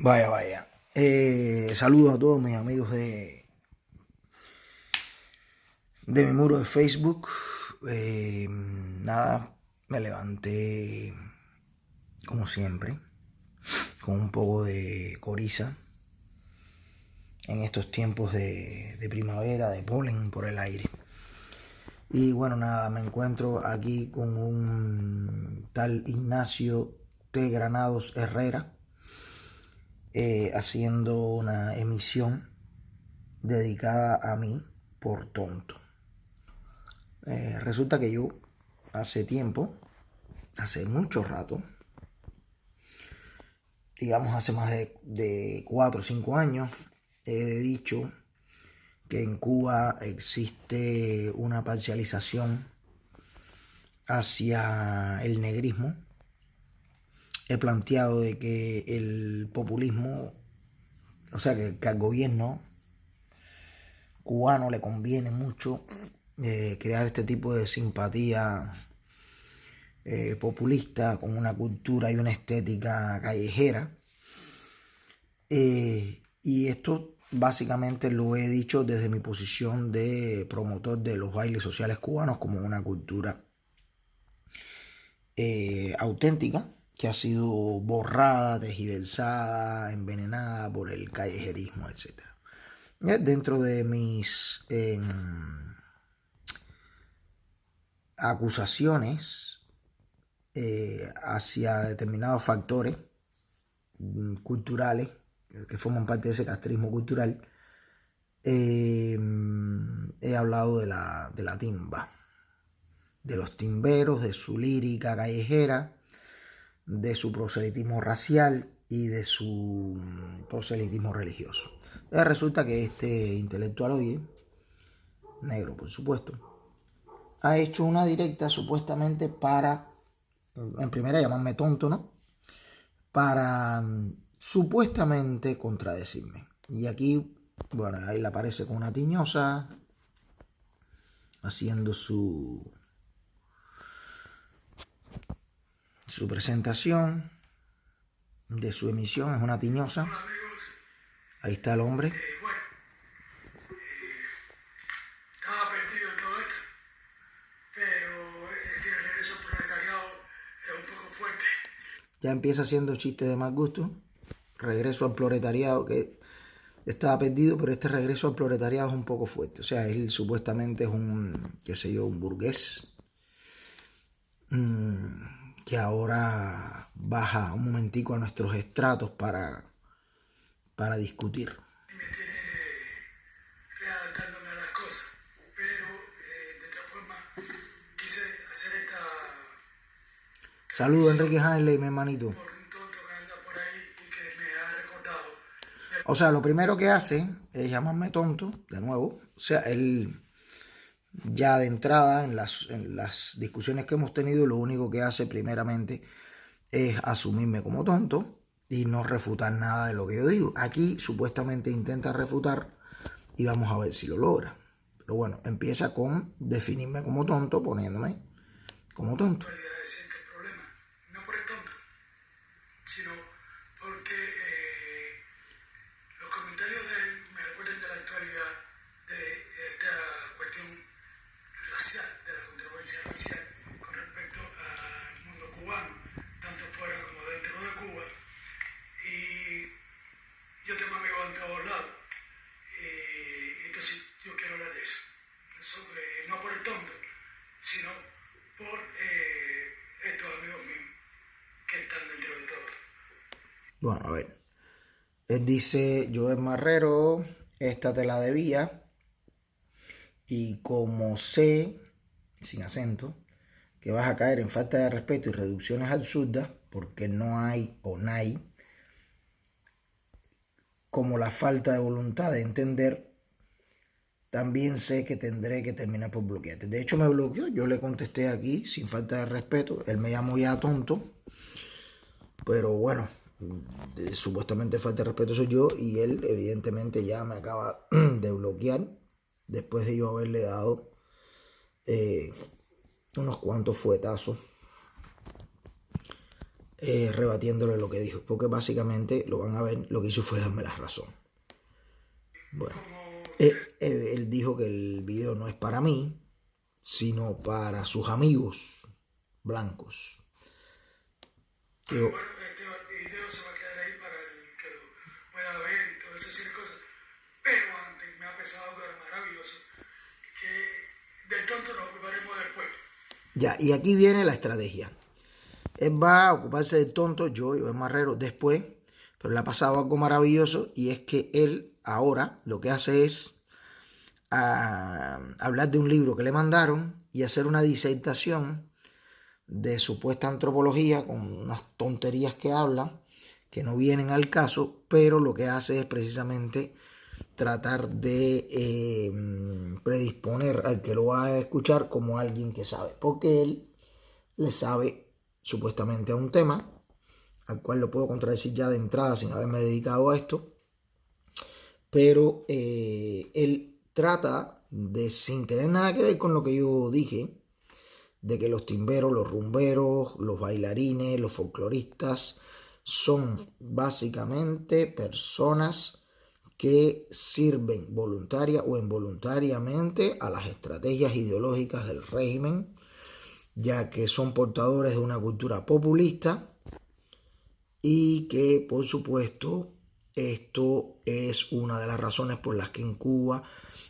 Vaya, vaya. Saludos a todos mis amigos de mi muro de Facebook. Nada, me levanté como siempre, con un poco de coriza en estos tiempos de primavera, de polen por el aire. Y bueno, nada, me encuentro aquí con un tal Ignacio T. Granados Herrera, haciendo una emisión dedicada a mí por tonto. Resulta que yo hace tiempo, hace mucho rato, digamos hace más de 4 o 5 años, he dicho que en Cuba existe una parcialización hacia el negrismo. He planteado de que el populismo, o sea, que al gobierno cubano le conviene mucho crear este tipo de simpatía populista con una cultura y una estética callejera. Y esto básicamente lo he dicho desde mi posición de promotor de los bailes sociales cubanos como una cultura auténtica que ha sido borrada, tergiversada, envenenada por el callejerismo, etc. Dentro de mis acusaciones hacia determinados factores culturales que forman parte de ese castrismo cultural, he hablado de la timba, de los timberos, de su lírica callejera, de su proselitismo racial y de su proselitismo religioso. Entonces resulta que este intelectual hoy, negro por supuesto, ha hecho una directa supuestamente para, en primera, llamarme tonto, ¿no? Para supuestamente contradecirme. Y aquí, bueno, ahí le aparece con una tiñosa, haciendo su presentación de su emisión. Es una tiñosa. Ahí está el hombre. Estaba perdido en todo esto, pero este regreso al proletariado es un poco fuerte. Ya empieza haciendo chistes de mal gusto. Regreso al proletariado, que estaba perdido, pero este regreso al proletariado es un poco fuerte. O sea, él supuestamente es un, qué sé yo, un burgués que ahora baja un momentico a nuestros estratos para discutir. Y me tiene readaptándome a las cosas, pero de esta forma quise hacer esta Saludos, Enrique Hanley, mi hermanito. por un tonto que anda por ahí y que me ha recordado. O sea, lo primero que hace es llamarme tonto, de nuevo. O sea, él ya de entrada en las discusiones que hemos tenido, lo único que hace primeramente es asumirme como tonto y no refutar nada de lo que yo digo. Aquí supuestamente intenta refutar y vamos a ver si lo logra. Pero bueno, empieza con definirme como tonto, poniéndome como tonto. Decir que el problema, no por el tonto, sino porque los comentarios de él me recuerdan de la actualidad de esta cuestión racial, de la controversia racial con respecto al mundo cubano, tanto fuera como dentro de Cuba. Y yo tengo amigos en todos lados. Entonces yo quiero hablar de eso. No por el tonto, sino por estos amigos míos que están dentro de todo. Bueno, a ver. Él dice, Joel Marrero, esta te la debía. Y como sé, sin acento, que vas a caer en falta de respeto y reducciones absurdas, porque no hay o no hay, como la falta de voluntad de entender, también sé que tendré que terminar por bloquearte. De hecho me bloqueó, yo le contesté aquí sin falta de respeto, él me llamó ya tonto, pero bueno, supuestamente falta de respeto soy yo y él evidentemente ya me acaba de bloquear después de yo haberle dado unos cuantos fuetazos rebatiéndole lo que dijo, porque básicamente lo van a ver, lo que hizo fue darme la razón. Bueno, él dijo que el video no es para mí, sino para sus amigos blancos. Bueno, este video se va a quedar ahí para el que lo pueda ver y todo eso, cosas. Pero antes me ha pesado algo maravilloso, que del tonto nos ocuparemos después. Ya, y aquí viene la estrategia. Él va a ocuparse del tonto, yo, Joel Marrero, después, pero le ha pasado algo maravilloso, y es que él ahora lo que hace es hablar de un libro que le mandaron y hacer una disertación de supuesta antropología con unas tonterías que habla, que no vienen al caso, pero lo que hace es precisamente tratar de predisponer al que lo va a escuchar como alguien que sabe, porque él le sabe supuestamente a un tema al cual lo puedo contradecir ya de entrada sin haberme dedicado a esto, pero él trata de, sin tener nada que ver con lo que yo dije, de que los timberos, los rumberos, los bailarines, los folcloristas son básicamente personas que sirven voluntaria o involuntariamente a las estrategias ideológicas del régimen, ya que son portadores de una cultura populista y que, por supuesto, esto es una de las razones por las que en Cuba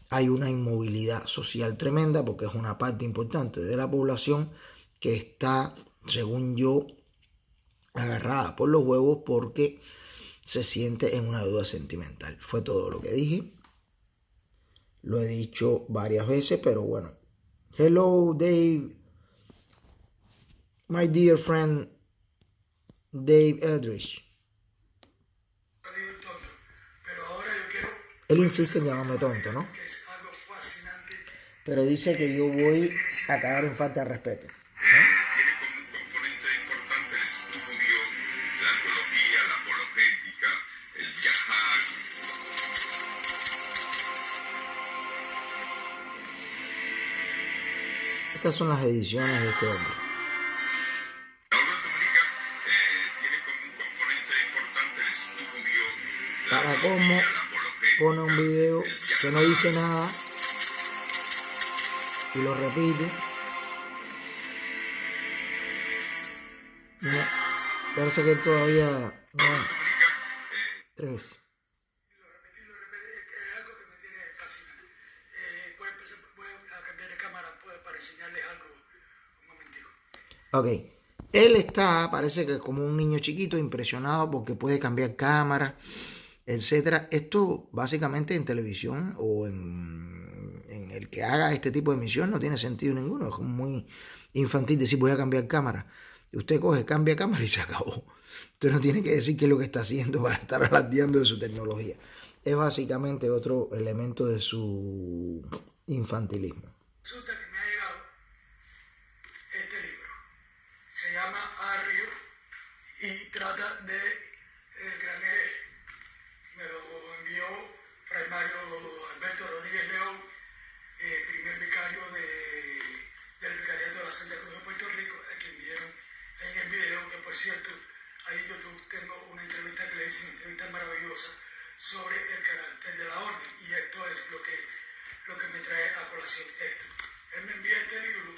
hay una inmovilidad social tremenda, porque es una parte importante de la población que está, según yo, agarrada por los huevos porque se siente en una deuda sentimental. Fue todo lo que dije. Lo he dicho varias veces, pero bueno. Hello, Dave. My dear friend, Dave Edrich. Él insiste en llamarme tonto, ¿no? Pero dice que yo voy a caer en falta de respeto. Tiene como un componente importante el estudio, la arqueología, la apologética, el viajar. Estas son las ediciones de este hombre. La obra dominica tiene como un componente importante el estudio, la Para arqueología, cómo la apologética, pone un video que no dice nada y lo repite. No, parece que todavía no. Tres veces. Lo repetí, es algo que me tiene fascinado. Voy a cambiar de cámara para enseñarles algo un momentico. Ok. Él está, parece que como un niño chiquito, impresionado porque puede cambiar cámara, etcétera. Esto básicamente en televisión o en el que haga este tipo de emisión no tiene sentido ninguno. Es muy infantil decir voy a cambiar cámara. Usted coge, cambia cámara y se acabó. Usted no tiene que decir qué es lo que está haciendo para estar alardeando de su tecnología. Es básicamente otro elemento de su infantilismo. Resulta que me ha llegado este libro. Se llama Arrio y trata de el gran hereje. Me lo envió Fray Mario Alberto Rodríguez León, primer vicario del Vicariato de la Santa Cruz de Puerto Rico, a quien vieron en el video, que por cierto, ahí en YouTube tengo una entrevista que le hice, una entrevista maravillosa sobre el carácter de la orden, y esto es lo que me trae a colación esto. Él me envía este libro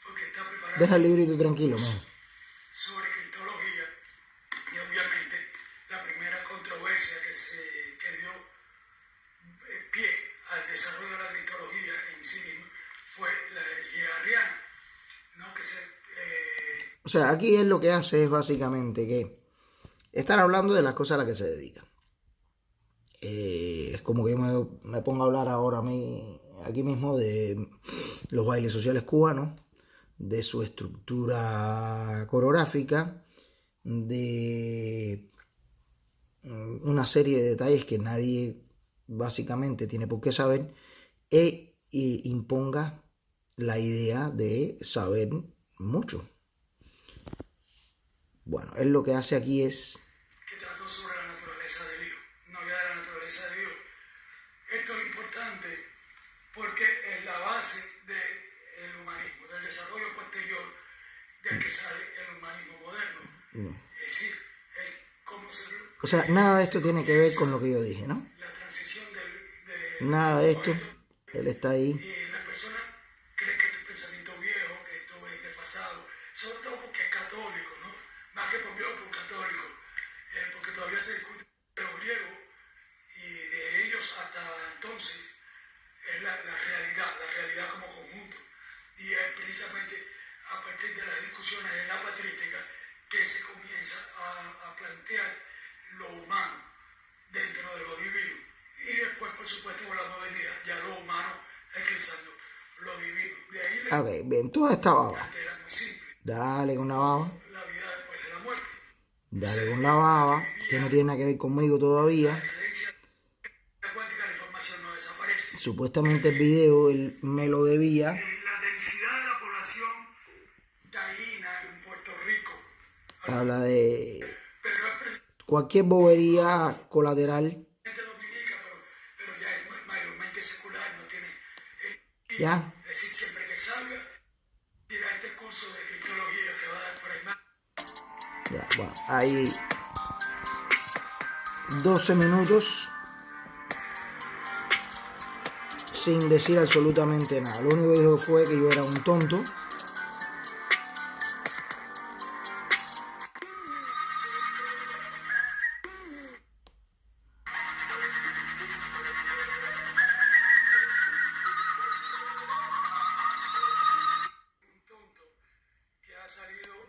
porque está preparando... Deja el librito tranquilo, man. Sobre cristología, y obviamente la primera controversia que dio pie al desarrollo de la cristología en sí misma fue la herejía arriana, ¿no? O sea, aquí él lo que hace es básicamente que estar hablando de las cosas a las que se dedica. Es como que yo me pongo a hablar ahora a mí, aquí mismo, de los bailes sociales cubanos, de su estructura coreográfica, de una serie de detalles que nadie básicamente tiene por qué saber, e imponga la idea de saber mucho. Bueno, él lo que hace aquí es... que trató sobre la naturaleza de Dios, no ya de la naturaleza de Dios. Esto es importante porque es la base del humanismo, del desarrollo posterior del que sale el humanismo moderno. decir, cómo se... O sea, nada de esto tiene que ver con lo que yo dije, ¿no? La transición Nada de esto. Él está ahí. Y la persona cree que este pensamiento viejo, que esto es desfasado, sobre todo porque es católico, ¿no? Más que por Dios, por católico, porque todavía se discute de los griegos y de ellos hasta entonces es la realidad como conjunto. Y es precisamente a partir de las discusiones de la patrística que se comienza a plantear lo humano dentro de lo divino. Y después, por supuesto, con la modernidad, ya lo humano eclipsando lo divino. De ahí Ok, bien, toda esta baba. era muy simple. Dale con la baba. La vida después de la muerte. Dale con la baba, que no tiene nada que ver conmigo todavía. La creencia cuántica, la información no desaparece. Supuestamente el video él me lo debía. La densidad de la población taína en Puerto Rico. Habla de Pero es cualquier bobería colateral. dominica, pero ya es mayormente secular, no tiene... Ya. Es decir, siempre que salga, tira este curso de criptología que va a dar por ahí más. Ya, bueno, ahí 12 minutos sin decir absolutamente nada. Lo único que dijo fue que yo era un tonto.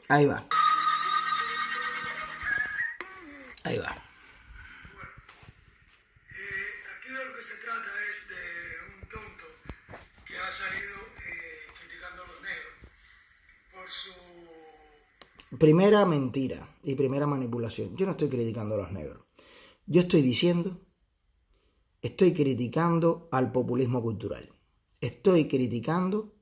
Ahí va. Ahí va. Aquí de lo que se trata es de un tonto que ha salido criticando a los negros por su... Primera mentira y primera manipulación. Yo no estoy criticando a los negros. Yo estoy criticando al populismo cultural. Estoy criticando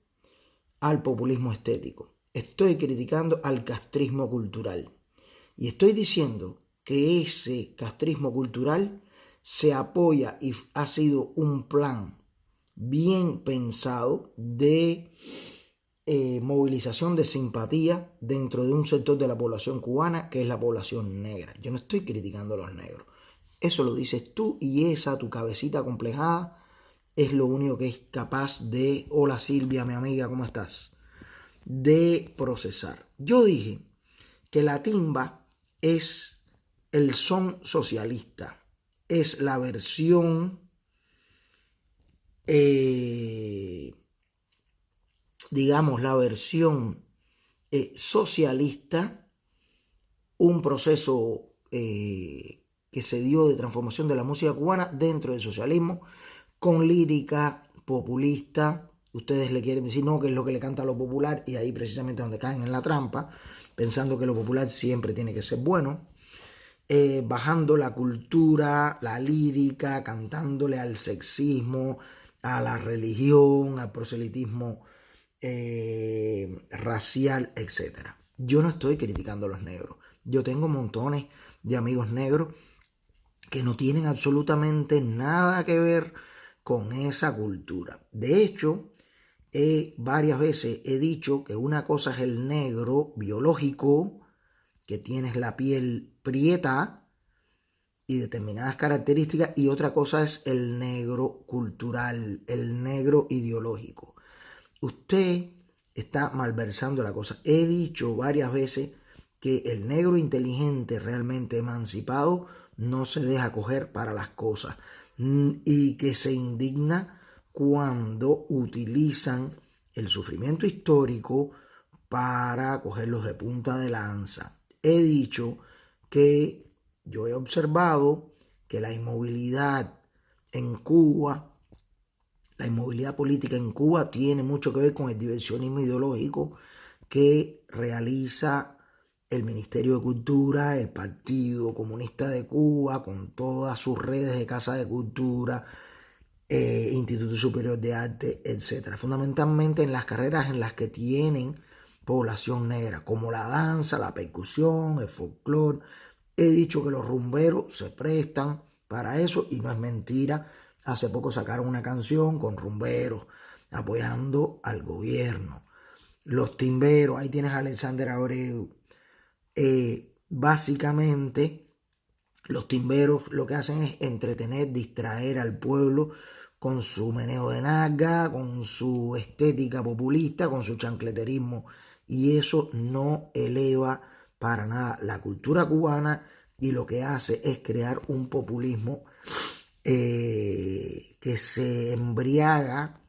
al populismo estético. Estoy criticando al castrismo cultural. Y estoy diciendo que ese castrismo cultural se apoya y ha sido un plan bien pensado de movilización de simpatía dentro de un sector de la población cubana que es la población negra. Yo no estoy criticando a los negros. Eso lo dices tú y esa tu cabecita complejada es lo único que es capaz de, hola Silvia, mi amiga, ¿cómo estás?, de procesar. Yo dije que la timba es el son socialista, es la versión digamos la versión socialista, un proceso que se dio de transformación de la música cubana dentro del socialismo, con lírica populista. Ustedes le quieren decir no, que es lo que le canta a lo popular, y ahí precisamente donde caen en la trampa, pensando que lo popular siempre tiene que ser bueno. Bajando la cultura, la lírica, cantándole al sexismo, a la religión, al proselitismo racial, etc. Yo no estoy criticando a los negros. Yo tengo montones de amigos negros que no tienen absolutamente nada que ver con esa cultura. De hecho, varias veces he dicho que una cosa es el negro biológico, que tienes la piel prieta y determinadas características, y otra cosa es el negro cultural, el negro ideológico. Usted está malversando la cosa. He dicho varias veces que el negro inteligente, realmente emancipado, no se deja coger para las cosas y que se indigna cuando utilizan el sufrimiento histórico para cogerlos de punta de lanza. He dicho que yo he observado que la inmovilidad en Cuba, la inmovilidad política en Cuba tiene mucho que ver con el diversionismo ideológico que realiza el Ministerio de Cultura, el Partido Comunista de Cuba, con todas sus redes de Casa de Cultura, Instituto Superior de Arte, etc. Fundamentalmente en las carreras en las que tienen población negra, como la danza, la percusión, el folclore. He dicho que los rumberos se prestan para eso y no es mentira. Hace poco sacaron una canción con rumberos apoyando al gobierno. Los timberos, ahí tienes a Alexander Abreu. básicamente los timberos lo que hacen es entretener, distraer al pueblo con su meneo de nalga, con su estética populista, con su chancleterismo, y eso no eleva para nada la cultura cubana, y lo que hace es crear un populismo que se embriaga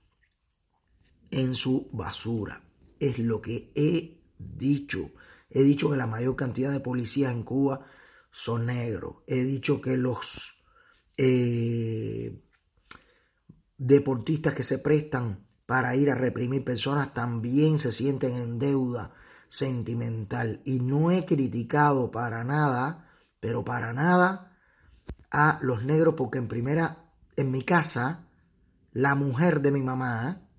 en su basura. Es lo que he dicho. He dicho que la mayor cantidad de policías en Cuba son negros. He dicho que los deportistas que se prestan para ir a reprimir personas también se sienten en deuda sentimental. Y no he criticado para nada, pero para nada, a los negros, porque en mi casa, la mujer de mi mamá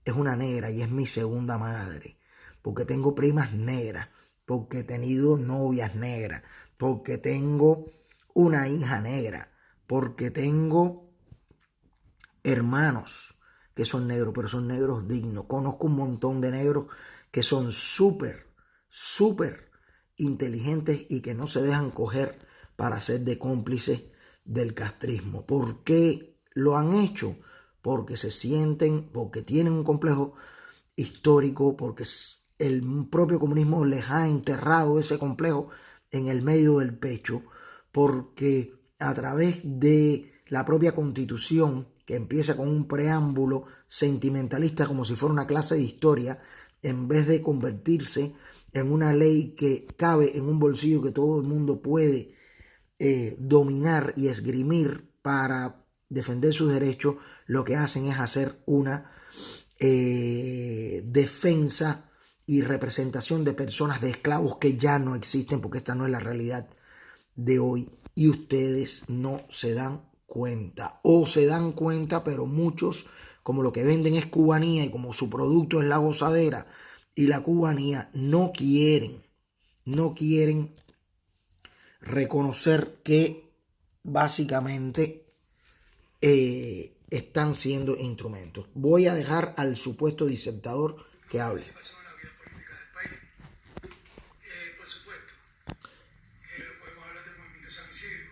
es una negra y es mi segunda madre, porque tengo primas negras, porque he tenido novias negras, porque tengo una hija negra, porque tengo hermanos que son negros, pero son negros dignos. Conozco un montón de negros que son súper inteligentes y que no se dejan coger para ser de cómplices del castrismo. ¿Por qué lo han hecho? Porque se sienten, porque tienen un complejo histórico, porque el propio comunismo les ha enterrado ese complejo en el medio del pecho, porque a través de la propia Constitución, que empieza con un preámbulo sentimentalista como si fuera una clase de historia, en vez de convertirse en una ley que cabe en un bolsillo que todo el mundo puede dominar y esgrimir para defender sus derechos, lo que hacen es hacer una defensa y representación de personas, de esclavos que ya no existen, porque esta no es la realidad de hoy, y ustedes no se dan cuenta, o se dan cuenta, pero muchos, como lo que venden es cubanía y como su producto es la gozadera y la cubanía, no quieren reconocer que básicamente están siendo instrumentos. Voy a dejar al supuesto disertador que hable. Participación en la vida política del país. Por supuesto, podemos hablar del movimiento San Isidro,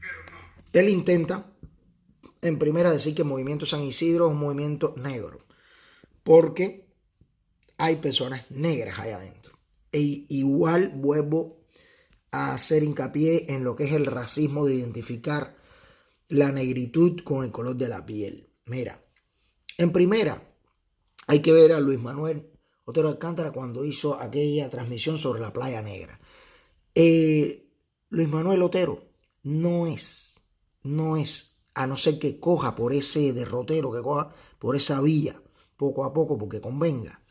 pero no. Él intenta, en primera, decir que el movimiento San Isidro es un movimiento negro, porque hay personas negras allá adentro. E igual vuelvo a hacer hincapié en lo que es el racismo de identificar la negritud con el color de la piel. Mira, en primera, hay que ver a Luis Manuel Otero Alcántara cuando hizo aquella transmisión sobre la Playa Negra. Luis Manuel Otero no es, a no ser que coja por ese derrotero, que coja por esa vía, poco a poco, porque convenga,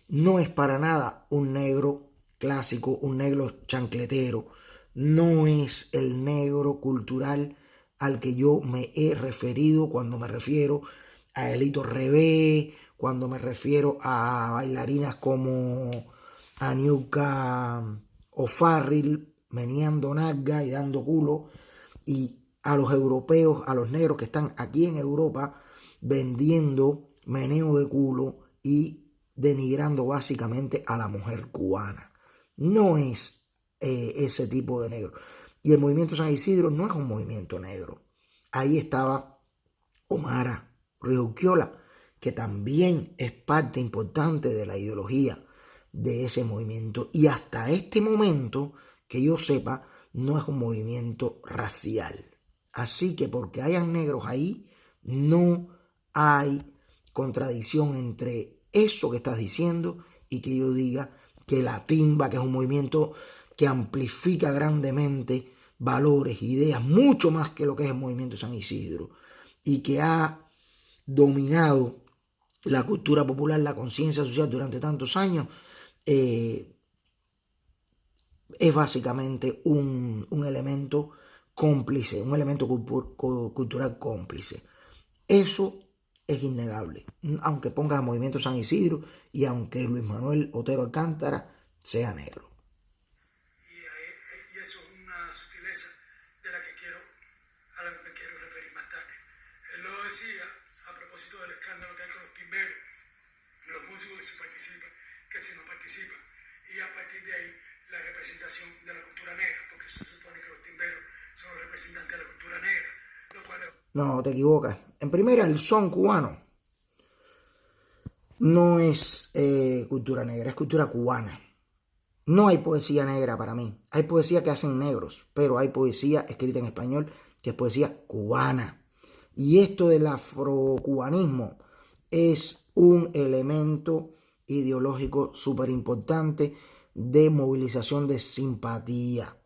no es para nada un negro clásico, un negro chancletero, no es el negro cultural al que yo me he referido cuando me refiero a Elito Rebé, cuando me refiero a bailarinas como Aniuka O'Farrill, meneando nalga y dando culo, y a los europeos, a los negros que están aquí en Europa vendiendo meneo de culo y denigrando básicamente a la mujer cubana. No es ese tipo de negro. Y el movimiento San Isidro no es un movimiento negro. Ahí estaba Omara Riuquiola, que también es parte importante de la ideología de ese movimiento. Y hasta este momento, que yo sepa, no es un movimiento racial. Así que porque hayan negros ahí, no hay contradicción entre eso que estás diciendo y que yo diga que la timba, que es un movimiento que amplifica grandemente valores, ideas, mucho más que lo que es el movimiento San Isidro, y que ha dominado la cultura popular, la conciencia social durante tantos años, es básicamente un elemento cómplice, un elemento cultural cómplice. Eso es innegable, aunque pongas a Movimiento San Isidro y aunque Luis Manuel Otero Alcántara sea negro. Y eso es una sutileza de la que a la que me quiero referir más tarde. Él lo decía a propósito del escándalo que hay con los timberos, los músicos que si participan, que si no participan, y a partir de ahí la representación de la No, te equivocas. En primera, el son cubano no es cultura negra, es cultura cubana. No hay poesía negra para mí. Hay poesía que hacen negros, pero hay poesía escrita en español que es poesía cubana. Y esto del afrocubanismo es un elemento ideológico súper importante de movilización de simpatía.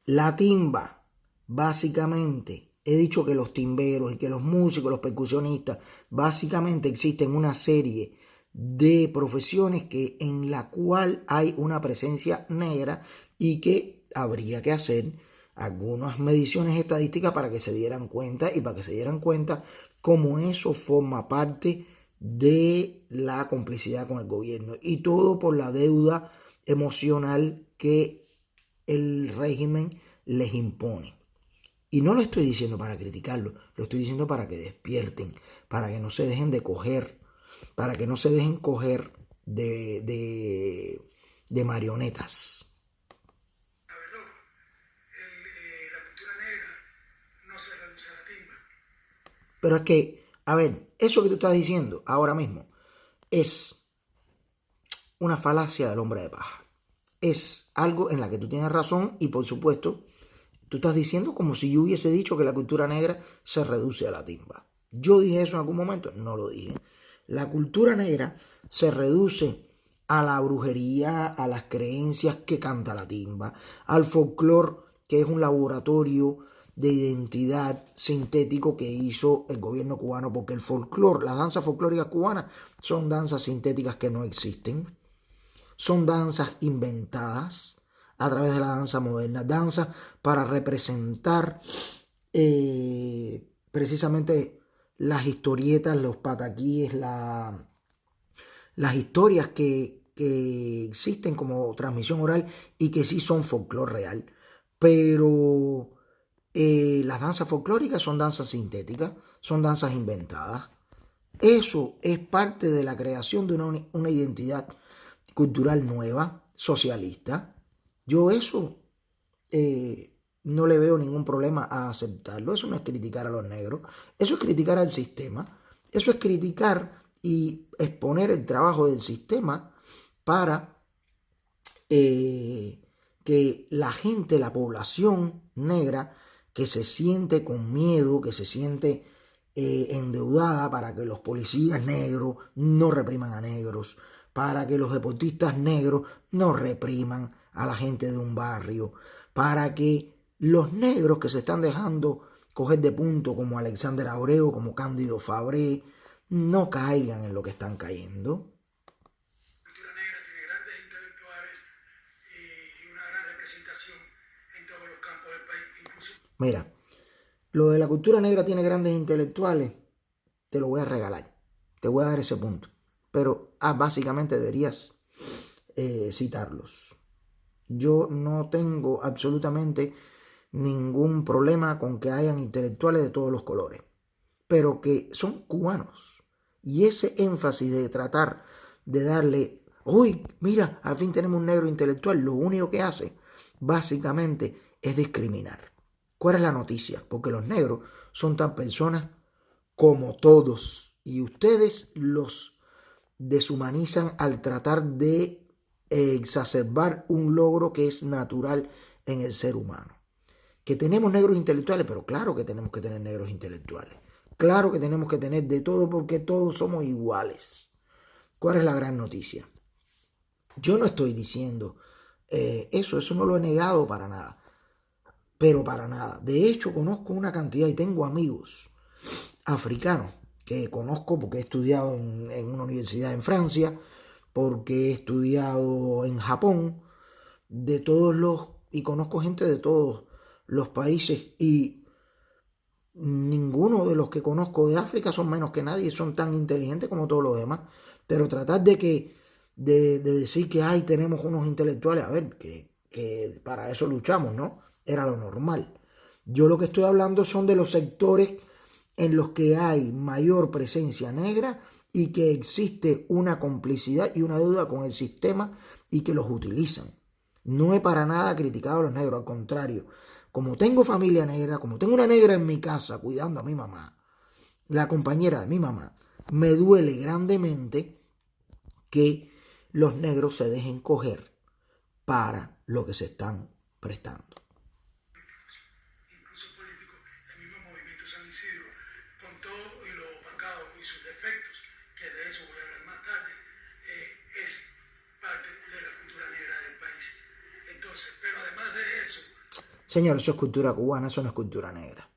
La timba, básicamente, he dicho que los timberos y que los músicos, los percusionistas, básicamente existen una serie de profesiones en la cual hay una presencia negra y que habría que hacer algunas mediciones estadísticas para que se dieran cuenta y para que se dieran cuenta cómo eso forma parte de la complicidad con el gobierno y todo por la deuda emocional que el régimen les impone. Y no lo estoy diciendo para criticarlo, lo estoy diciendo para que despierten, para que no se dejen de coger, para que no se dejen coger de marionetas. La cultura negra no se reduce a la timba. Pero es que, a ver, eso que tú estás diciendo ahora mismo es una falacia del hombre de paja. Es algo en la que tú tienes razón y, por supuesto, tú estás diciendo como si yo hubiese dicho que la cultura negra se reduce a la timba. ¿Yo dije eso en algún momento? No lo dije. La cultura negra se reduce a la brujería, a las creencias que canta la timba, al folclore, que es un laboratorio de identidad sintético que hizo el gobierno cubano, porque el folclore, las danzas folclóricas cubanas son danzas sintéticas que no existen, son danzas inventadas a través de la danza moderna, danzas para representar precisamente las historietas, los pataquíes, las historias que existen como transmisión oral y que sí son folclore real. Pero las danzas folclóricas son danzas sintéticas, son danzas inventadas. Eso es parte de la creación de una identidad cultural nueva, socialista. Yo eso no le veo ningún problema a aceptarlo. Eso no es criticar a los negros, eso es criticar al sistema, eso es criticar y exponer el trabajo del sistema para que la gente, la población negra que se siente con miedo, que se siente endeudada para que los policías negros no repriman a negros, para que los deportistas negros no repriman a la gente de un barrio, para que los negros que se están dejando coger de punto como Alexander Abreu, como Cándido Fabré, no caigan en lo que están cayendo. La cultura negra tiene grandes intelectuales y una gran representación en todos los campos del país, incluso. Mira, lo de la cultura negra tiene grandes intelectuales, te lo voy a regalar, te voy a dar ese punto, pero básicamente deberías citarlos. Yo no tengo absolutamente ningún problema con que hayan intelectuales de todos los colores, pero que son cubanos. Y ese énfasis de tratar de darle, uy, mira, al fin tenemos un negro intelectual, lo único que hace básicamente es discriminar. ¿Cuál es la noticia? Porque los negros son tan personas como todos y ustedes los deshumanizan al tratar de exacerbar un logro que es natural en el ser humano. Que tenemos negros intelectuales, pero claro que tenemos que tener negros intelectuales. Claro que tenemos que tener de todo porque todos somos iguales. ¿Cuál es la gran noticia? Yo no estoy diciendo eso no lo he negado para nada. Pero para nada. De hecho, conozco una cantidad y tengo amigos africanos que conozco porque he estudiado en una universidad en Francia, porque he estudiado en Japón, y conozco gente de todos los países y ninguno de los que conozco de África son menos que nadie, son tan inteligentes como todos los demás. Pero tratar de decir que tenemos unos intelectuales, a ver, que para eso luchamos, ¿no? Era lo normal. Yo lo que estoy hablando son de los sectores en los que hay mayor presencia negra y que existe una complicidad y una deuda con el sistema y que los utilizan. No he para nada criticado a los negros, al contrario, como tengo familia negra, como tengo una negra en mi casa cuidando a mi mamá, la compañera de mi mamá, me duele grandemente que los negros se dejen coger para lo que se están prestando. Incluso políticos, el mismo movimiento San Isidro, con todo y lo opacado y sus defectos, que de eso voy a hablar más tarde, es parte de la cultura negra del país. Entonces, pero además de eso... Señor, eso es cultura cubana, eso no es cultura negra.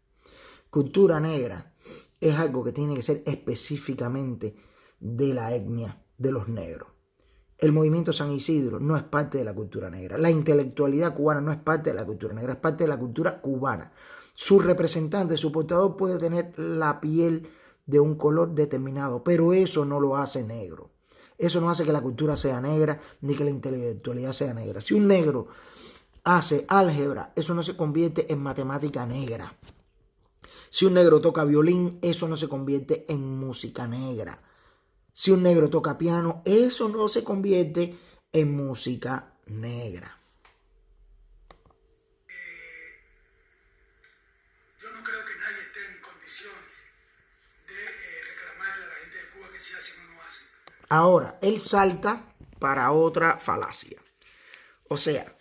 Cultura negra es algo que tiene que ser específicamente de la etnia de los negros. El movimiento San Isidro no es parte de la cultura negra. La intelectualidad cubana no es parte de la cultura negra, es parte de la cultura cubana. Su representante, su portador puede tener la piel de un color determinado, pero eso no lo hace negro. Eso no hace que la cultura sea negra ni que la intelectualidad sea negra. Si un negro hace álgebra, eso no se convierte en matemática negra. Si un negro toca violín, eso no se convierte en música negra. Si un negro toca piano, eso no se convierte en música negra. Yo no creo que nadie esté en condiciones de reclamarle a la gente de Cuba que si hacen o no hacen. Ahora, él salta para otra falacia. O sea,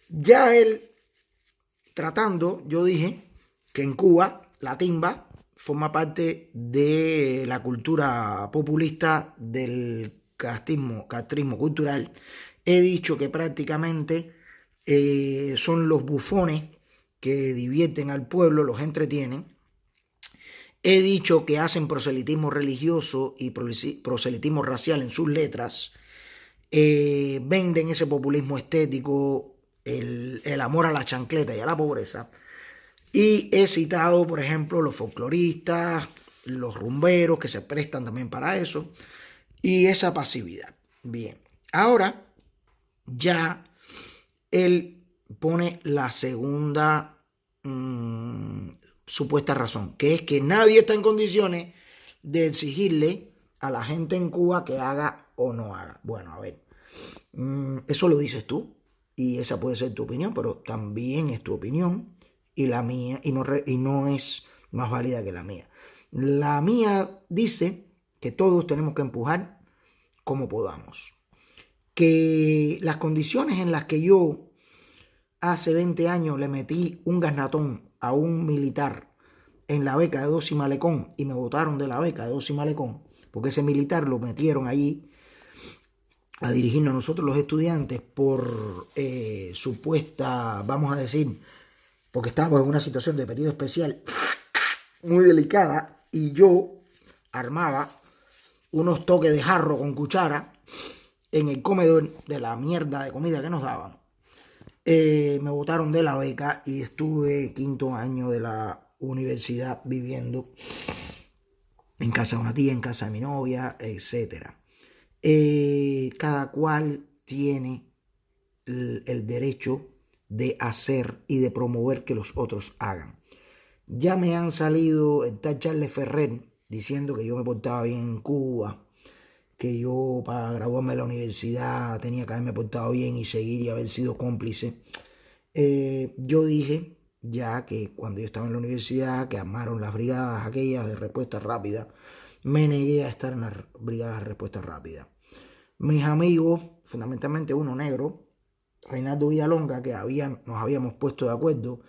ya él tratando, yo dije que en Cuba la timba forma parte de la cultura populista del castrismo cultural. He dicho que prácticamente son los bufones que divierten al pueblo, los entretienen. He dicho que hacen proselitismo religioso y proselitismo racial en sus letras. Venden ese populismo estético, el amor a la chancleta y a la pobreza. Y he citado, por ejemplo, los folcloristas, los rumberos, que se prestan también para eso, y esa pasividad. Bien, ahora ya él pone la segunda supuesta razón, que es que nadie está en condiciones de exigirle a la gente en Cuba que haga o no haga. Bueno, a ver, eso lo dices tú, y esa puede ser tu opinión, pero también es tu opinión y la mía, y no es más válida que la mía. La mía dice que todos tenemos que empujar como podamos. Que las condiciones en las que yo hace 20 años le metí un gasnatón a un militar en la beca de Dos y Malecón y me botaron de la beca de Dos y Malecón, porque ese militar lo metieron allí a dirigirnos a nosotros los estudiantes por supuesta, vamos a decir, porque estábamos en una situación de periodo especial muy delicada y yo armaba unos toques de jarro con cuchara en el comedor de la mierda de comida que nos daban. Me botaron de la beca y estuve 5º año de la universidad viviendo en casa de una tía, en casa de mi novia, etc. Cada cual tiene el derecho de hacer y de promover que los otros hagan. Ya me han salido el tal Charles Ferrer diciendo que yo me portaba bien en Cuba, que yo para graduarme de la universidad tenía que haberme portado bien y seguir y haber sido cómplice. Yo dije ya que cuando yo estaba en la universidad, que armaron las brigadas aquellas de respuesta rápida, me negué a estar en las brigadas de respuesta rápida. Mis amigos, fundamentalmente uno negro, Reinaldo Villalonga, que nos habíamos puesto de acuerdo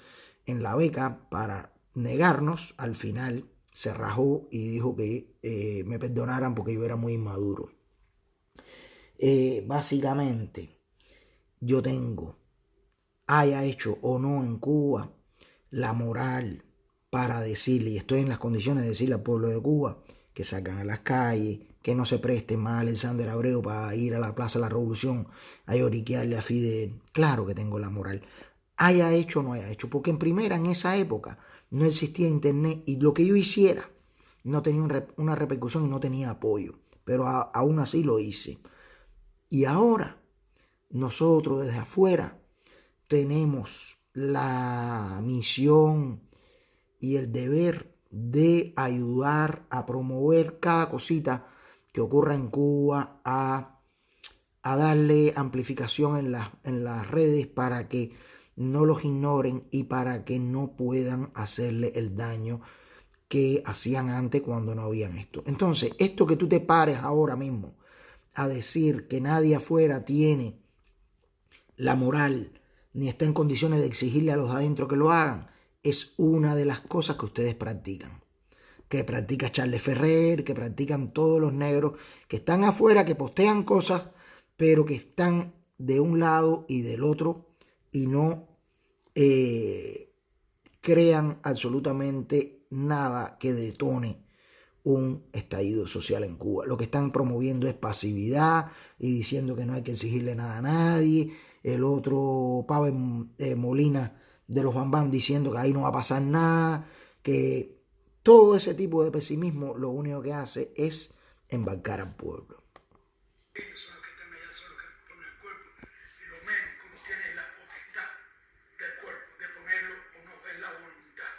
en la beca para negarnos, al final se rajó y dijo que me perdonaran porque yo era muy inmaduro. Básicamente, yo tengo, haya hecho o no en Cuba, la moral para decirle, y estoy en las condiciones de decirle al pueblo de Cuba, que salgan a las calles, que no se presten más a Alexander Abreu para ir a la Plaza de la Revolución a lloriquearle a Fidel. Claro que tengo la moral. Haya hecho o no haya hecho, porque en esa época, no existía internet y lo que yo hiciera no tenía una repercusión y no tenía apoyo, pero aún así lo hice. Y ahora, nosotros desde afuera tenemos la misión y el deber de ayudar a promover cada cosita que ocurra en Cuba, a darle amplificación en las redes para que no los ignoren y para que no puedan hacerle el daño que hacían antes cuando no habían esto. Entonces, esto que tú te pares ahora mismo a decir que nadie afuera tiene la moral ni está en condiciones de exigirle a los adentro que lo hagan, es una de las cosas que ustedes practican. Que practica Charles Ferrer, que practican todos los negros que están afuera, que postean cosas, pero que están de un lado y del otro y no crean absolutamente nada que detone un estallido social en Cuba. Lo que están promoviendo es pasividad y diciendo que no hay que exigirle nada a nadie. El otro Pavel Molina de los Bambam diciendo que ahí no va a pasar nada, que todo ese tipo de pesimismo lo único que hace es embarcar al pueblo. Ellos son los que están allá, son los que ponen el cuerpo, y lo menos que uno tiene es la potestad del cuerpo, de ponerlo o no, es la voluntad.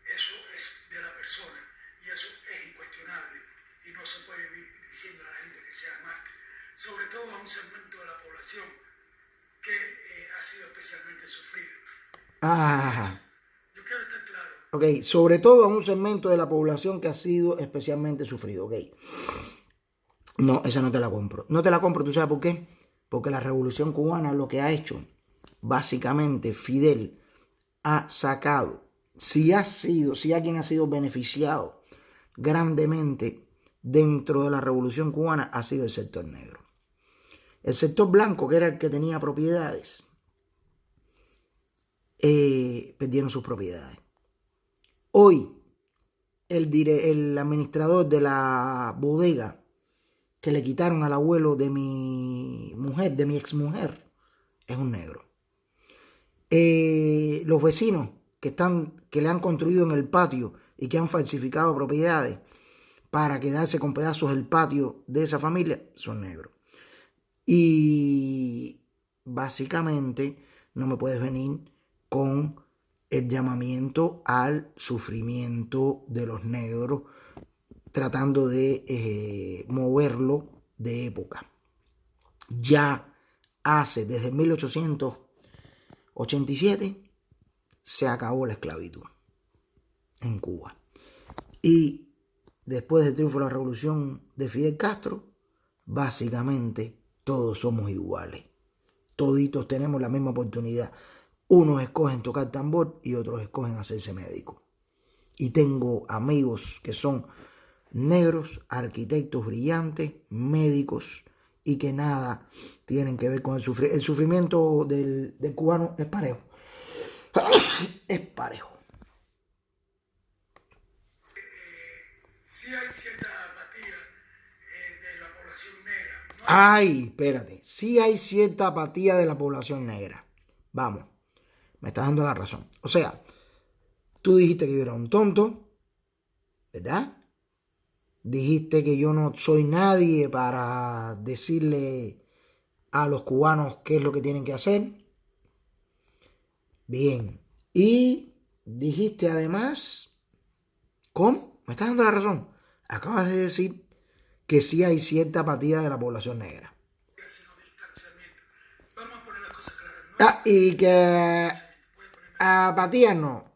Eso es de la persona y eso es incuestionable y no se puede vivir diciendo a la gente que sea mártir, sobre todo a un segmento de la población que ha sido especialmente sufrido. Yo quiero estar claro. Ok, sobre todo a un segmento de la población que ha sido especialmente sufrido. Ok. No, esa no te la compro. No te la compro, ¿tú sabes por qué? Porque la Revolución Cubana lo que ha hecho, básicamente Fidel ha sacado, si alguien ha sido beneficiado grandemente dentro de la Revolución Cubana, ha sido el sector negro. El sector blanco, que era el que tenía propiedades, perdieron sus propiedades. Hoy, el administrador de la bodega que le quitaron al abuelo de mi mujer, de mi exmujer, es un negro. Los vecinos que le han construido en el patio y que han falsificado propiedades para quedarse con pedazos del patio de esa familia son negros. Y básicamente no me puedes venir con el llamamiento al sufrimiento de los negros tratando de moverlo de época. Ya desde 1887 se acabó la esclavitud en Cuba. Y después del triunfo de la revolución de Fidel Castro, básicamente todos somos iguales. Toditos tenemos la misma oportunidad. Unos escogen tocar tambor y otros escogen hacerse médico. Y tengo amigos que son negros, arquitectos brillantes, médicos, y que nada tienen que ver con el sufrimiento. El sufrimiento del cubano es parejo. Es parejo. Sí hay cierta apatía de la población negra. ¿No? Ay, espérate. Sí hay cierta apatía de la población negra. Vamos, me estás dando la razón. O sea, tú dijiste que yo era un tonto, ¿verdad? Dijiste que yo no soy nadie para decirle a los cubanos qué es lo que tienen que hacer. Bien. Y dijiste además, ¿cómo? Me estás dando la razón. Acabas de decir que sí hay cierta apatía de la población negra. Vamos a poner las cosas claras. No y que apatía no.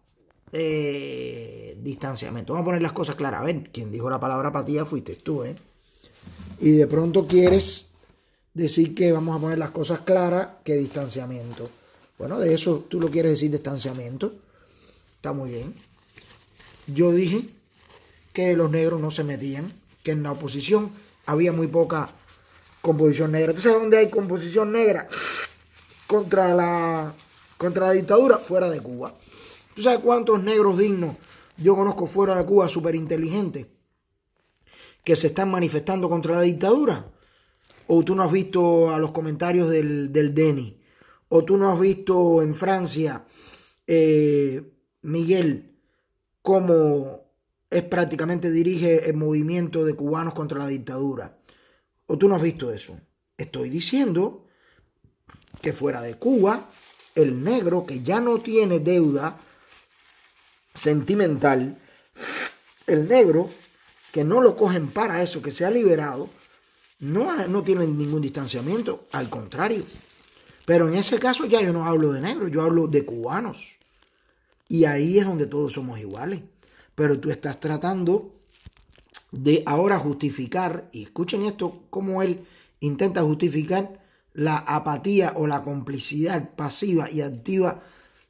Distanciamiento. Vamos a poner las cosas claras. A ver, quien dijo la palabra apatía fuiste tú, ¿eh? Y de pronto quieres decir que vamos a poner las cosas claras que distanciamiento. Bueno, de eso tú lo quieres decir distanciamiento. Está muy bien. Yo dije que los negros no se metían, que en la oposición había muy poca composición negra. ¿Tú sabes dónde hay composición negra? Contra la dictadura, fuera de Cuba. ¿Tú sabes cuántos negros dignos yo conozco fuera de Cuba, súper inteligentes, que se están manifestando contra la dictadura? ¿O tú no has visto a los comentarios del DENI? ¿O tú no has visto en Francia, Miguel, cómo es prácticamente dirige el movimiento de cubanos contra la dictadura? ¿O tú no has visto eso? Estoy diciendo que fuera de Cuba, el negro que ya no tiene deuda sentimental, el negro que no lo cogen para eso, que se ha liberado, no tiene ningún distanciamiento, al contrario. Pero en ese caso ya yo no hablo de negros, yo hablo de cubanos. Y ahí es donde todos somos iguales. Pero tú estás tratando de ahora justificar, y escuchen esto, cómo él intenta justificar la apatía o la complicidad pasiva y activa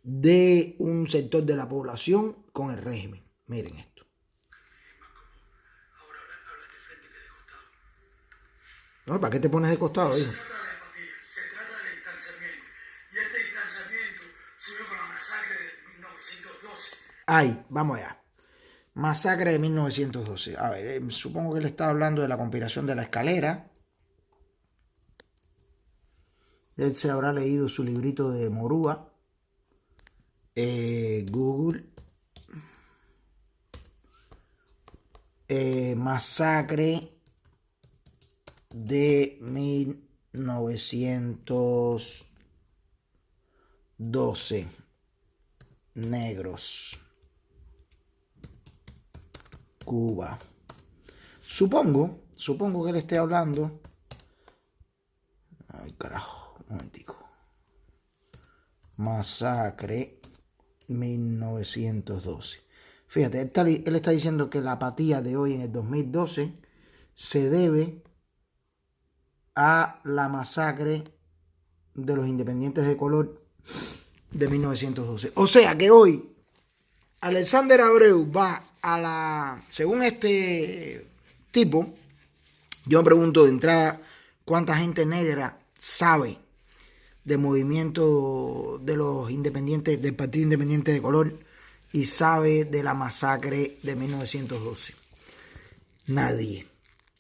de un sector de la población con el régimen. Miren esto. No, ¿para qué te pones de costado, hijo? Se trata de distanciamiento. Y este distanciamiento surgió con la masacre de 1912. Ay, vamos allá. Masacre de 1912. A ver, supongo que él estaba hablando de la conspiración de la escalera. Él se habrá leído su librito de Morúa. Google. Masacre de 1912. Negros. Cuba. Supongo que él esté hablando. Ay, carajo, un momentico. Masacre 1912. Fíjate, él está diciendo que la apatía de hoy en el 2012 se debe a la masacre de los independientes de color de 1912. O sea que hoy Alexander Abreu va a la... Según este tipo, yo me pregunto de entrada cuánta gente negra sabe del movimiento de los independientes, del Partido Independiente de Color, y sabe de la masacre de 1912. Nadie.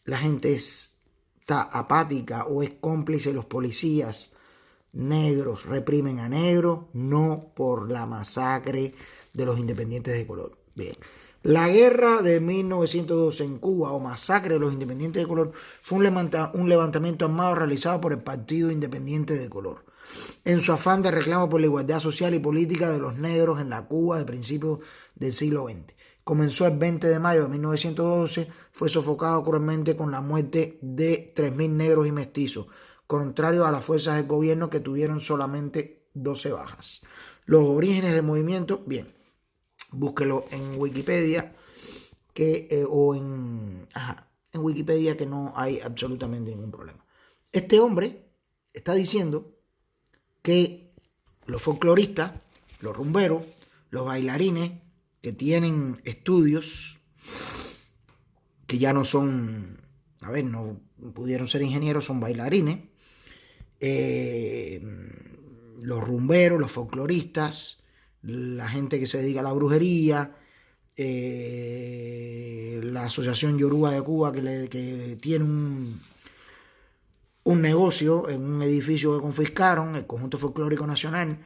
La gente está apática o es cómplice. Los policías negros reprimen a negros, no por la masacre de los independientes de color. Bien. La guerra de 1912 en Cuba, o masacre de los independientes de color, fue un levantamiento armado realizado por el Partido Independiente de Color, en su afán de reclamo por la igualdad social y política de los negros en la Cuba de principios del siglo XX. Comenzó el 20 de mayo de 1912, fue sofocado cruelmente con la muerte de 3.000 negros y mestizos, contrario a las fuerzas del gobierno, que tuvieron solamente 12 bajas. Los orígenes del movimiento, bien, búsquelo en Wikipedia, en Wikipedia, que no hay absolutamente ningún problema. Este hombre está diciendo que los folcloristas, los rumberos, los bailarines que tienen estudios, que ya no son, no pudieron ser ingenieros, son bailarines, los rumberos, los folcloristas, la gente que se dedica a la brujería, la Asociación Yoruba de Cuba, que tiene un negocio en un edificio que confiscaron, el Conjunto Folclórico Nacional,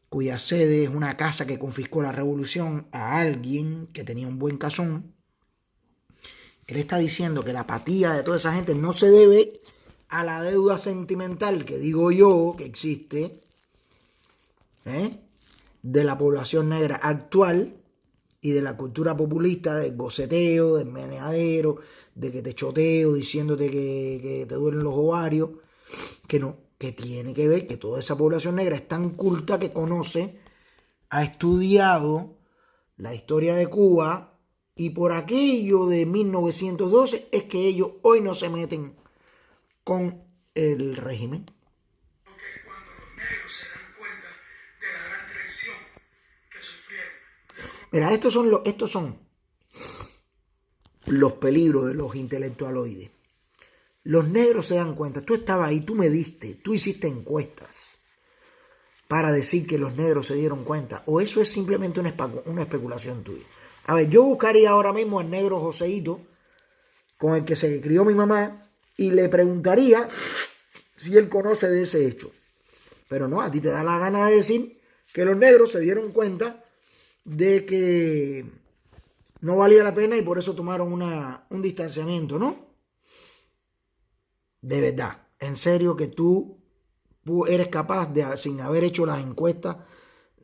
cuya sede es una casa que confiscó la revolución a alguien que tenía un buen cazón. Él está diciendo que la apatía de toda esa gente no se debe a la deuda sentimental, que digo yo que existe, de la población negra actual, y de la cultura populista, del boceteo, del meneadero, de que te choteo diciéndote que te duelen los ovarios, que no, que tiene que ver que toda esa población negra es tan culta que conoce, ha estudiado la historia de Cuba, y por aquello de 1912 es que ellos hoy no se meten con el régimen. Porque cuando los negros se dan cuenta de la gran traición que sufrieron. Mira, estos son los peligros de los intelectualoides. Los negros se dan cuenta. Tú estabas ahí, tú mediste, tú hiciste encuestas para decir que los negros se dieron cuenta. O eso es simplemente una especulación tuya. A ver, yo buscaría ahora mismo al negro Joseito, con el que se crió mi mamá, y le preguntaría si él conoce de ese hecho. Pero no, a ti te da la gana de decir que los negros se dieron cuenta de que no valía la pena y por eso tomaron un distanciamiento, ¿no? De verdad, en serio que tú eres capaz de, sin haber hecho las encuestas,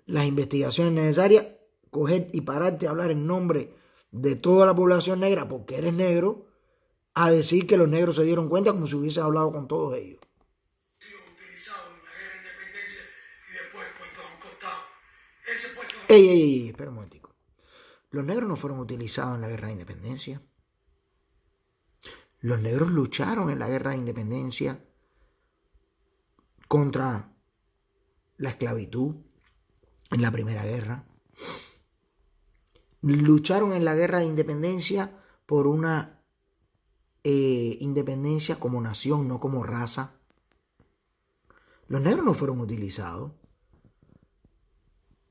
las investigaciones necesarias, coger y pararte a hablar en nombre de toda la población negra, porque eres negro, a decir que los negros se dieron cuenta como si hubiese hablado con todos ellos. Utilizado en la guerra de ese puesto. Ey, espera un momentico. Los negros no fueron utilizados en la guerra de independencia. Los negros lucharon en la guerra de independencia contra la esclavitud en la Primera Guerra. Lucharon en la guerra de independencia por una independencia como nación, no como raza. Los negros no fueron utilizados.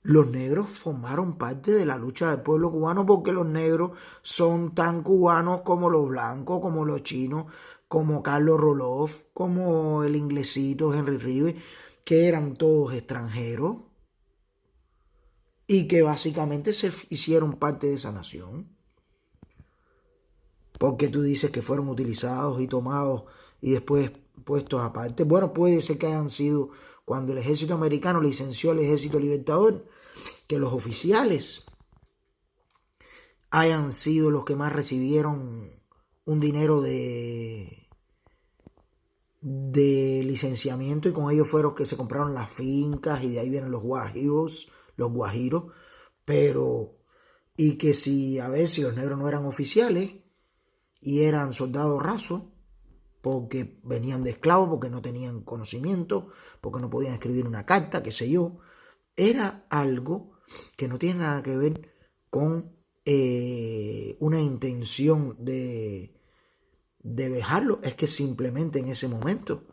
Los negros formaron parte de la lucha del pueblo cubano porque los negros son tan cubanos como los blancos, como los chinos, como Carlos Roloff, como el inglesito Henry Rive, que eran todos extranjeros y que básicamente se hicieron parte de esa nación. Porque tú dices que fueron utilizados y tomados y después puestos aparte. Bueno, puede ser que hayan sido cuando el ejército americano licenció al ejército libertador, que los oficiales hayan sido los que más recibieron un dinero de licenciamiento y con ellos fueron que se compraron las fincas y de ahí vienen los guajiros, pero y que si los negros no eran oficiales y eran soldados rasos porque venían de esclavos, porque no tenían conocimiento, porque no podían escribir una carta, qué sé yo, era algo que no tiene nada que ver con una intención de dejarlo. Es que simplemente en ese momento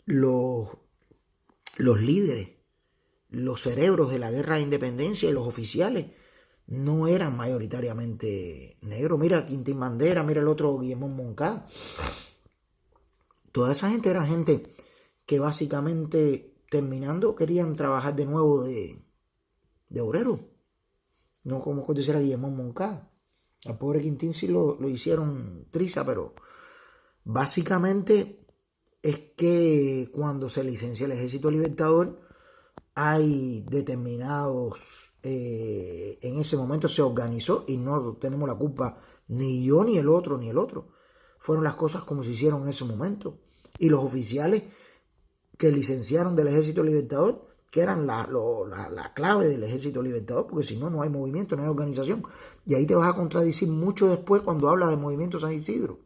los líderes, los cerebros de la guerra de independencia y los oficiales no eran mayoritariamente negros. Mira Quintín Bandera, mira el otro Guillermón Moncada. Toda esa gente era gente que básicamente terminando querían trabajar de nuevo de obrero. No como dijera Guillermón Moncada. Al pobre Quintín sí lo hicieron triza, pero básicamente es que cuando se licencia el Ejército Libertador hay determinados, en ese momento se organizó y no tenemos la culpa ni yo ni el otro. Fueron las cosas como se hicieron en ese momento. Y los oficiales que licenciaron del Ejército Libertador, que eran la clave del Ejército Libertador, porque si no, no hay movimiento, no hay organización. Y ahí te vas a contradecir mucho después cuando hablas de Movimiento San Isidro.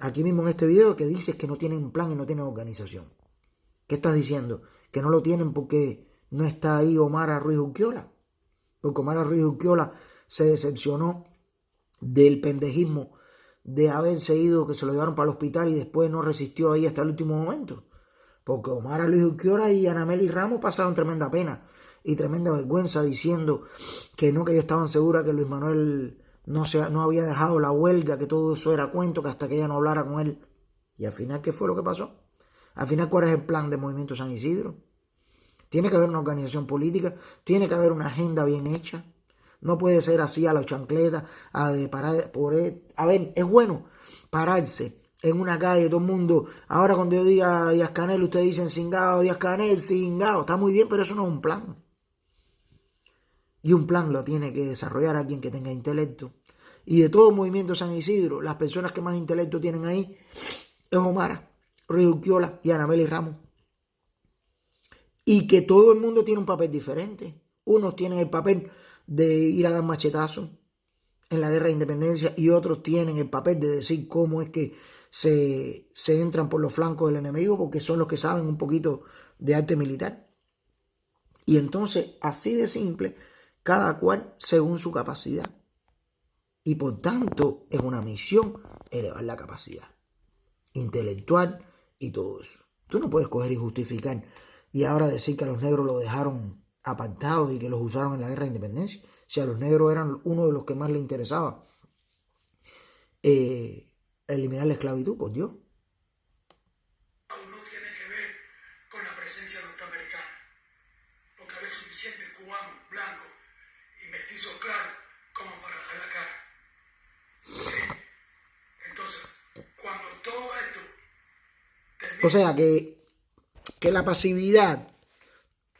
Aquí mismo en este video que dices que no tienen un plan y no tienen organización. ¿Qué estás diciendo? Que no lo tienen porque no está ahí Omar Ruiz Urquiola. Porque Omar Ruiz Urquiola se decepcionó del pendejismo de haberse ido, que se lo llevaron para el hospital y después no resistió ahí hasta el último momento. Porque Omar Luis Urquiola y Anameli Ramos pasaron tremenda pena y tremenda vergüenza diciendo que ellos estaban seguros que Luis Manuel no había dejado la huelga, que todo eso era cuento, que hasta que ella no hablara con él. Y al final, ¿qué fue lo que pasó? Al final, ¿cuál es el plan de Movimiento San Isidro? Tiene que haber una organización política, tiene que haber una agenda bien hecha. No puede ser así a la chancleta, a ver, es bueno pararse en una calle, todo el mundo. Ahora cuando yo diga Díaz Canel, ustedes dicen cingado, Díaz Canel, cingado. Está muy bien, pero eso no es un plan. Y un plan lo tiene que desarrollar alguien que tenga intelecto. Y de todo Movimiento San Isidro, las personas que más intelecto tienen ahí es Omar Ruiz Urquiola y Anameli Ramos. Y que todo el mundo tiene un papel diferente. Unos tienen el papel de ir a dar machetazos en la guerra de independencia y otros tienen el papel de decir cómo es que se entran por los flancos del enemigo, porque son los que saben un poquito de arte militar. Y entonces, así de simple, cada cual según su capacidad. Y por tanto, es una misión elevar la capacidad intelectual y todo eso. Tú no puedes coger y justificar y ahora decir que a los negros lo dejaron apartados y que los usaron en la guerra de independencia. Si a los negros eran uno de los que más les interesaba eliminar la esclavitud, por Dios. Aún no tiene que ver con la presencia norteamericana, porque había suficientes cubanos, blancos y mestizos claros como para dar la cara. Entonces, cuando todo esto termina... O sea que la pasividad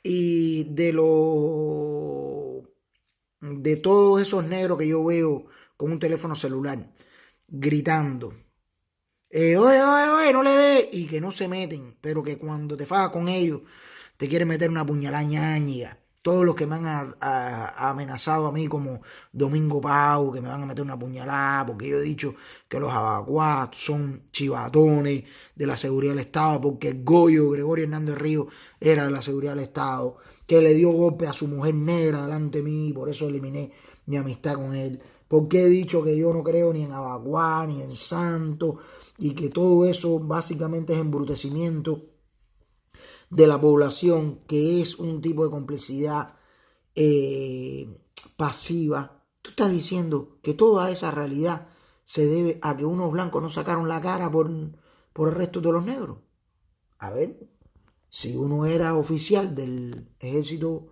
y de todos esos negros que yo veo con un teléfono celular gritando, oye, no le dé, y que no se meten, pero que cuando te fajas con ellos te quieren meter una puñalada ñáñiga todos los que me han amenazado a mí como Domingo Pau, que me van a meter una puñalada, porque yo he dicho que los abacuás son chivatones de la seguridad del Estado, porque Goyo, Gregorio Hernández Ríos, era de la seguridad del Estado, que le dio golpe a su mujer negra delante de mí, por eso eliminé mi amistad con él, porque he dicho que yo no creo ni en abacuá, ni en santo, y que todo eso básicamente es embrutecimiento de la población, que es un tipo de complicidad pasiva. Tú estás diciendo que toda esa realidad se debe a que unos blancos no sacaron la cara por el resto de los negros. A ver, si uno era oficial del Ejército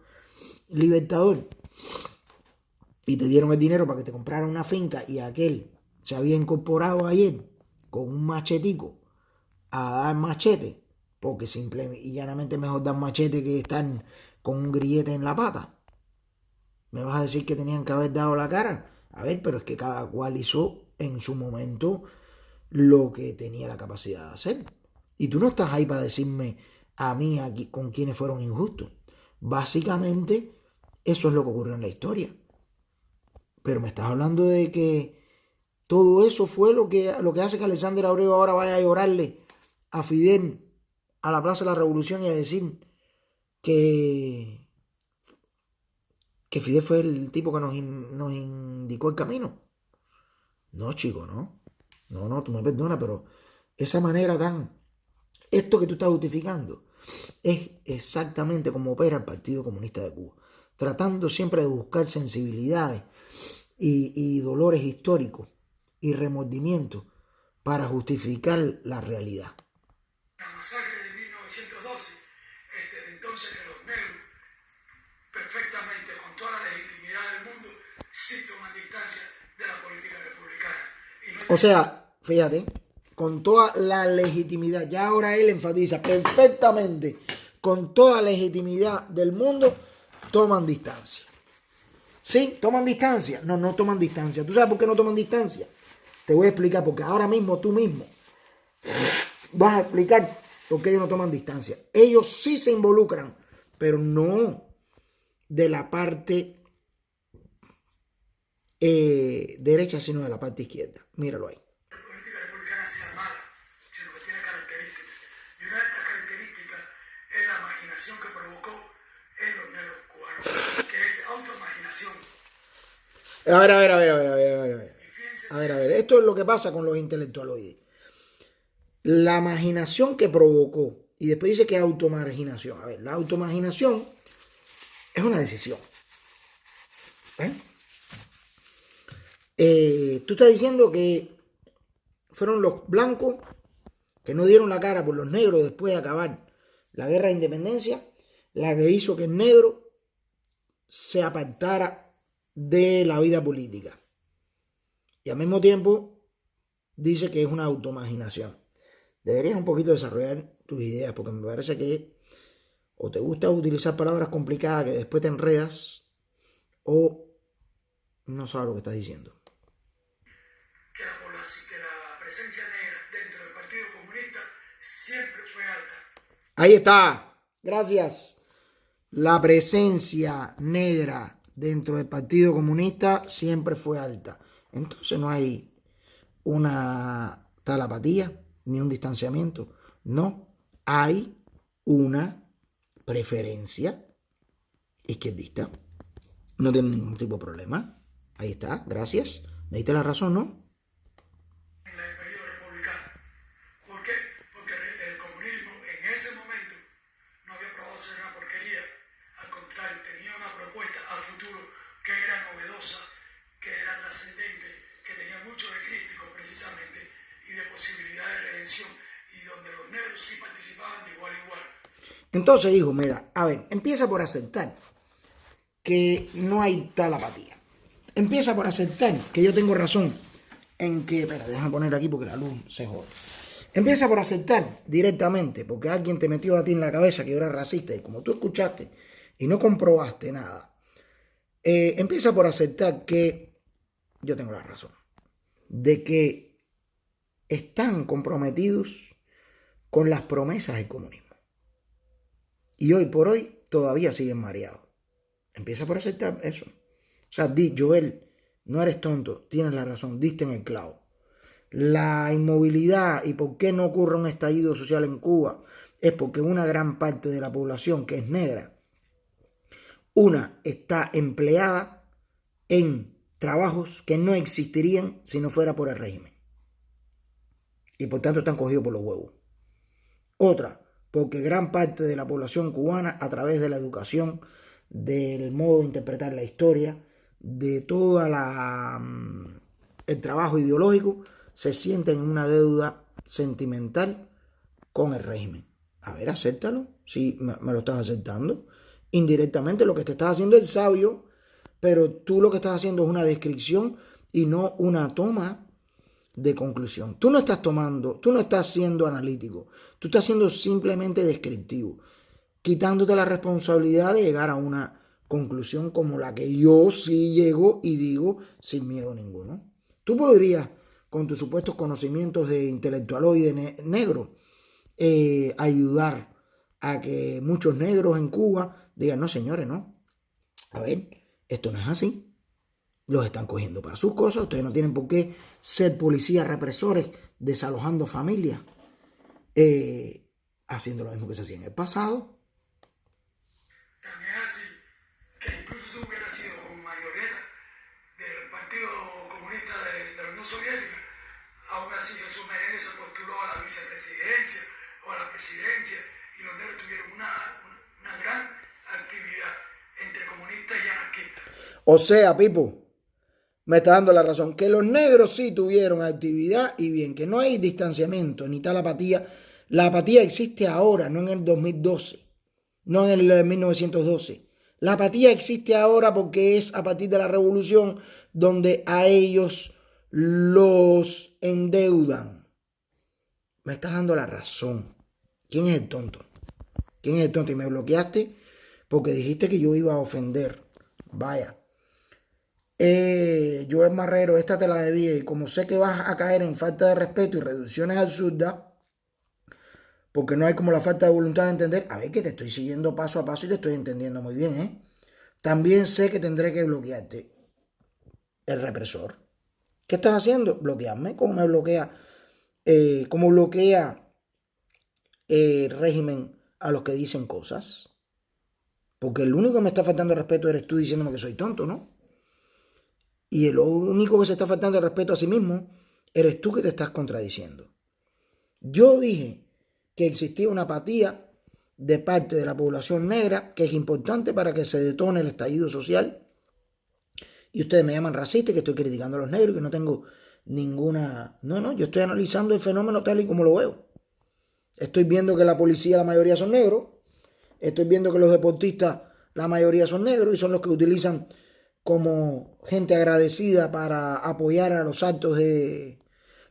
Libertador y te dieron el dinero para que te comprara una finca y aquel se había incorporado ayer con un machetico a dar machete, porque simple y llanamente es mejor dar machete que estar con un grillete en la pata. ¿Me vas a decir que tenían que haber dado la cara? A ver, pero es que cada cual hizo en su momento lo que tenía la capacidad de hacer. Y tú no estás ahí para decirme a mí aquí con quienes fueron injustos. Básicamente, eso es lo que ocurrió en la historia. Pero me estás hablando de que todo eso fue lo que hace que Alexander Abreu ahora vaya a llorarle a Fidel a la Plaza de la Revolución y a decir que Fidel fue el tipo que nos indicó el camino. No, chico, no. No, tú me perdonas, pero esa manera esto que tú estás justificando es exactamente como opera el Partido Comunista de Cuba, tratando siempre de buscar sensibilidades y dolores históricos y remordimientos para justificar la realidad. La masacre de 1912 es desde entonces que los negros, perfectamente, con toda la legitimidad del mundo, sí toman distancia de la política republicana. O sea, fíjate, con toda la legitimidad, ya ahora él enfatiza perfectamente, con toda la legitimidad del mundo, toman distancia. ¿Sí? ¿Toman distancia? No toman distancia. ¿Tú sabes por qué no toman distancia? Te voy a explicar, porque ahora mismo tú mismo vas a explicar por qué ellos no toman distancia. Ellos sí se involucran, pero no de la parte derecha, sino de la parte izquierda. Míralo ahí. La política republicana sea mala, sino que tiene características. Y una de estas características es la marginación que provocó en los negros cubanos, que es automarginación. A ver. Esto es lo que pasa con los intelectualoides. La marginación que provocó, y después dice que automarginación. A ver, la automarginación es una decisión. Tú estás diciendo que fueron los blancos que no dieron la cara por los negros después de acabar la guerra de independencia, la que hizo que el negro se apartara de la vida política. Y al mismo tiempo dice que es una automarginación. Deberías un poquito desarrollar tus ideas, porque me parece que o te gusta utilizar palabras complicadas que después te enredas, o no sabes lo que estás diciendo. Que la presencia negra dentro del Partido Comunista siempre fue alta. Ahí está. Gracias. La presencia negra dentro del Partido Comunista siempre fue alta. Entonces no hay una tal apatía ni un distanciamiento. No, hay una preferencia izquierdista. No tiene ningún tipo de problema. Ahí está, gracias. Me diste la razón, ¿no? En el periodo republicano. ¿Por qué? Porque el comunismo en ese momento no había probado ser una porquería. Al contrario, tenía una propuesta al futuro que era novedosa, que era trascendente, que tenía mucho de crítico precisamente y de posibilidad de redención, y donde los negros sí participaban de igual a igual. Entonces dijo, mira, a ver, empieza por aceptar que no hay tal apatía. Empieza por aceptar que yo tengo razón en que, espera, déjame poner aquí porque la luz se jode. Empieza por aceptar directamente, porque alguien te metió a ti en la cabeza que yo era racista, y como tú escuchaste y no comprobaste nada, empieza por aceptar que yo tengo la razón, de que están comprometidos con las promesas del comunismo. Y hoy por hoy todavía siguen mareados. Empieza por aceptar eso. O sea, Joel, no eres tonto, tienes la razón, diste en el clavo. La inmovilidad y por qué no ocurre un estallido social en Cuba es porque una gran parte de la población que es negra, una está empleada en trabajos que no existirían si no fuera por el régimen. Y por tanto están cogidos por los huevos. Otra, porque gran parte de la población cubana, a través de la educación, del modo de interpretar la historia, de todo el trabajo ideológico, se sienten en una deuda sentimental con el régimen. A ver, acéptalo. Si me lo estás aceptando. Indirectamente lo que te estás haciendo es sabio, pero tú lo que estás haciendo es una descripción y no una toma de conclusión. Tú no estás siendo analítico, tú estás siendo simplemente descriptivo, quitándote la responsabilidad de llegar a una conclusión como la que yo sí llego y digo sin miedo ninguno. Tú podrías, con tus supuestos conocimientos de intelectualoide negro, ayudar a que muchos negros en Cuba digan, no señores, no, a ver, esto no es así. Los están cogiendo para sus cosas. Ustedes no tienen por qué ser policías represores desalojando familias, haciendo lo mismo que se hacía en el pasado. También es así que incluso si hubiera sido con mayoría del Partido Comunista de la Unión Soviética, aún así Jesús Menéndez se postuló a la vicepresidencia o a la presidencia y los negros tuvieron una gran actividad entre comunistas y anarquistas. O sea, Pipo, me está dando la razón, que los negros sí tuvieron actividad y bien, que no hay distanciamiento, ni tal apatía. La apatía existe ahora, no en el 2012, no en el 1912. La apatía existe ahora porque es a partir de la revolución donde a ellos los endeudan. Me estás dando la razón. ¿Quién es el tonto? ¿Quién es el tonto? Y me bloqueaste porque dijiste que yo iba a ofender. Vaya. Joel Marrero, esta te la debía y como sé que vas a caer en falta de respeto y reducciones absurdas, porque no hay como la falta de voluntad de entender, a ver que te estoy siguiendo paso a paso y te estoy entendiendo muy bien, ¿eh? También sé que tendré que bloquearte. El represor. ¿Qué estás haciendo? Bloquearme. ¿Cómo me bloquea? ¿Cómo bloquea el régimen a los que dicen cosas? Porque el único que me está faltando el respeto eres tú diciéndome que soy tonto, ¿no? Y el único que se está faltando el respeto a sí mismo eres tú que te estás contradiciendo. Yo dije que existía una apatía de parte de la población negra que es importante para que se detone el estallido social. Y ustedes me llaman racista, que estoy criticando a los negros, que no tengo ninguna... No, yo estoy analizando el fenómeno tal y como lo veo. Estoy viendo que la policía la mayoría son negros. Estoy viendo que los deportistas la mayoría son negros y son los que utilizan como gente agradecida para apoyar a los actos de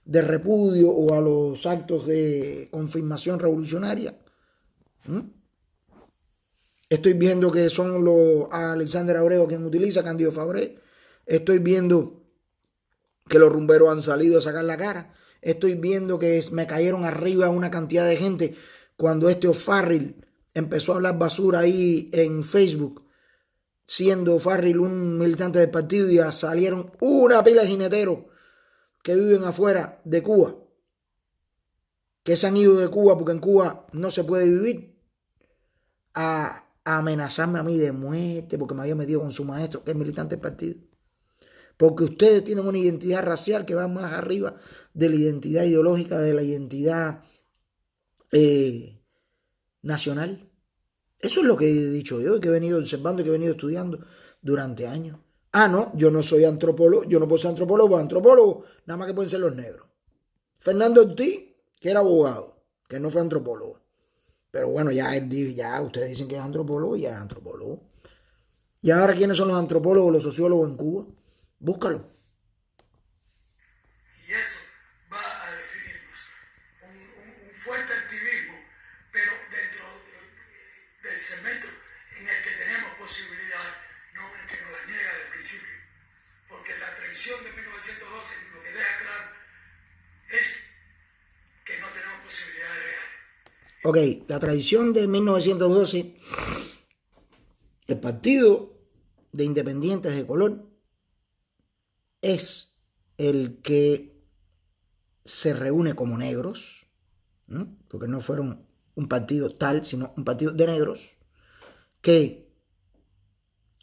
repudio o a los actos de confirmación revolucionaria. Estoy viendo que son los Alexander Abreu quien utiliza, Cándido Fabré. Estoy viendo que los rumberos han salido a sacar la cara. Estoy viendo que me cayeron arriba una cantidad de gente cuando O'Farrill empezó a hablar basura ahí en Facebook, siendo O'Farrill un militante del partido, y ya salieron una pila de jineteros que viven afuera de Cuba, que se han ido de Cuba porque en Cuba no se puede vivir, a amenazarme a mí de muerte porque me había metido con su maestro, que es militante del partido. Porque ustedes tienen una identidad racial que va más arriba de la identidad ideológica, de la identidad nacional. Eso es lo que he dicho yo, que he venido observando, que he venido estudiando durante años. Ah, no, yo no soy antropólogo, yo no puedo ser antropólogo, nada más que pueden ser los negros. Fernando Ortiz, que era abogado, que no fue antropólogo. Pero bueno, ya ustedes dicen que es antropólogo y ya es antropólogo. ¿Y ahora quiénes son los antropólogos, los sociólogos en Cuba? Búscalo. Y eso va a definirnos un fuerte activismo, pero dentro del segmento en el que tenemos posibilidades, no en el que nos las niega desde el principio. Porque la traición de 1912 lo que deja claro es que no tenemos posibilidades reales. Ok, la traición de 1912, el partido de independientes de color es el que se reúne como negros, ¿no? Porque no fueron un partido tal, sino un partido de negros, que